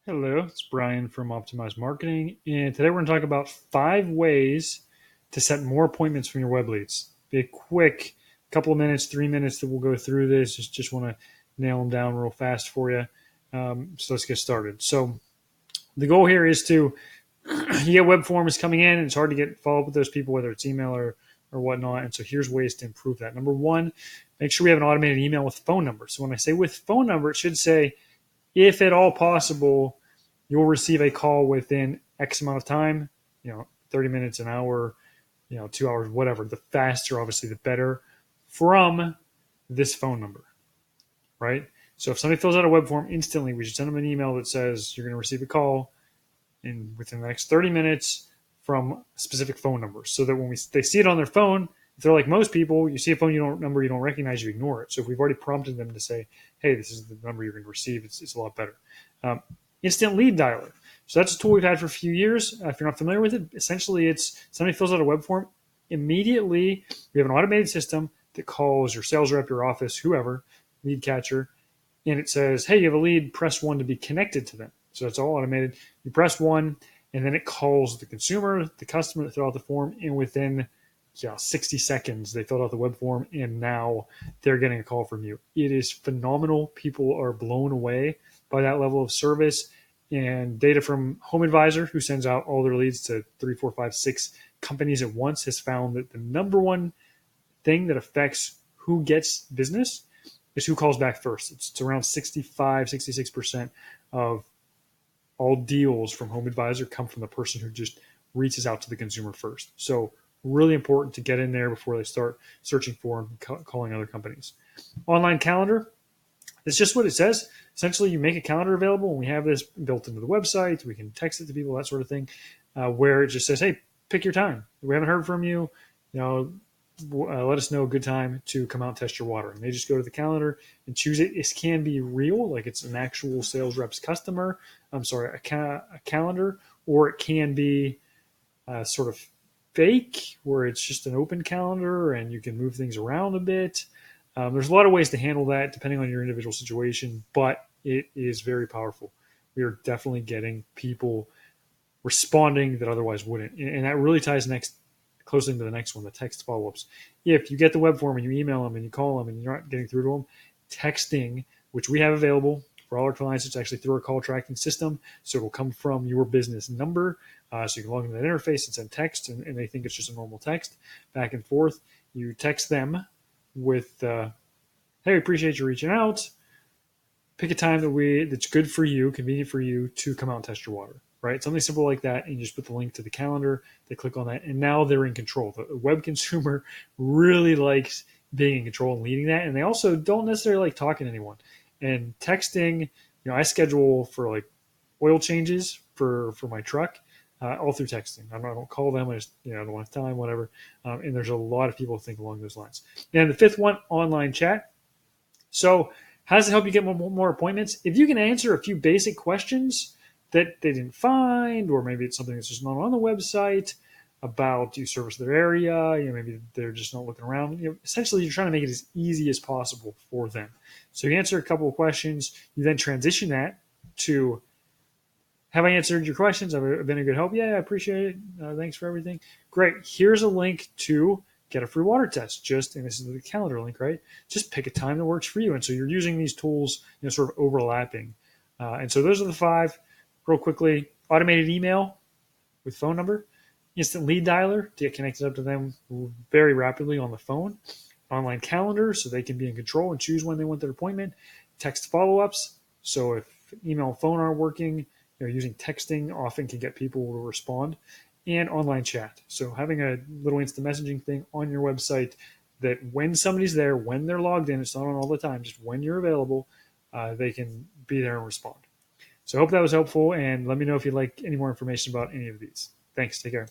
Hello, it's Brian from Optimized Marketing, and today we're going to talk about 5 ways to set more appointments from your web leads. Be a quick couple of minutes, 3 minutes that we'll go through this. Just want to nail them down real fast for you. So let's get started. So the goal here is to you get web forms coming in, and it's hard to get follow up with those people, whether it's email or whatnot. And so here's ways to improve that. Number one, make sure we have an automated email with phone number. So when I say with phone number, it should say, if at all possible, you'll receive a call within X amount of time, 30 minutes, an hour, 2 hours, whatever. The faster, obviously, the better from this phone number, right? So if somebody fills out a web form instantly, we should send them an email that says you're going to receive a call within the next 30 minutes from a specific phone number, so that when they see it on their phone, if they're like most people, you see a phone number you don't recognize, you ignore it. So if we've already prompted them to say, hey, this is the number you're going to receive, it's a lot better. Instant lead dialer. So that's a tool we've had for a few years. If you're not familiar with it, essentially it's somebody fills out a web form. Immediately, we have an automated system that calls your sales rep, your office, whoever, lead catcher, and it says, hey, you have a lead, press 1 to be connected to them. So it's all automated. You press 1, and then it calls the consumer, the customer that filled out the form, and within 60 seconds, they filled out the web form, and now they're getting a call from you. It is phenomenal. People are blown away by that level of service. And data from Home Advisor, who sends out all their leads to 3, 4, 5, 6 companies at once, has found that the number one thing that affects who gets business is who calls back first. It's around 65, 66% of all deals from Home Advisor come from the person who just reaches out to the consumer first. So really important to get in there before they start searching for and calling other companies. Online calendar, it's just what it says. Essentially, you make a calendar available, and we have this built into the website. We can text it to people, that sort of thing, where it just says, hey, pick your time. We haven't heard from you. Let us know a good time to come out and test your water. And they just go to the calendar and choose it. It can be real, like it's an actual sales rep's customer. A calendar, or it can be sort of fake, where it's just an open calendar and you can move things around a bit. There's a lot of ways to handle that depending on your individual situation, but it is very powerful. We are definitely getting people responding that otherwise wouldn't. And that really ties closely into the next one, the text follow-ups. If you get the web form and you email them and you call them and you're not getting through to them, texting, which we have available for all our clients, it's actually through our call tracking system. So it will come from your business number. So you can log into that interface and send text, and they think it's just a normal text back and forth. You text them with, hey, we appreciate you reaching out. Pick a time that's good for you, convenient for you to come out and test your water, right? Something simple like that, and you just put the link to the calendar. They click on that, and now they're in control. The web consumer really likes being in control and leading that, and they also don't necessarily like talking to anyone. And texting, I schedule for like oil changes for my truck, all through texting. I don't call them. I just, I don't want time, whatever. And there's a lot of people who think along those lines. And the fifth one, online chat. So how does it help you get more appointments? If you can answer a few basic questions that they didn't find, or maybe it's something that's just not on the website about, do you service their area? Maybe they're just not looking around. Essentially, you're trying to make it as easy as possible for them. So you answer a couple of questions. You then transition that to, have I answered your questions? I've been a good help. Yeah, I appreciate it. Thanks for everything. Great. Here's a link to get a free water test. And this is the calendar link, right? Just pick a time that works for you. And so you're using these tools, sort of overlapping. And so those are the 5. Real quickly, automated email with phone number, instant lead dialer to get connected up to them very rapidly on the phone, online calendar so they can be in control and choose when they want their appointment, text follow-ups. So if email and phone aren't working, using texting often can get people to respond, and online chat. So having a little instant messaging thing on your website that when somebody's there, when they're logged in, it's not on all the time, just when you're available, they can be there and respond. So I hope that was helpful, and let me know if you'd like any more information about any of these. Thanks. Take care.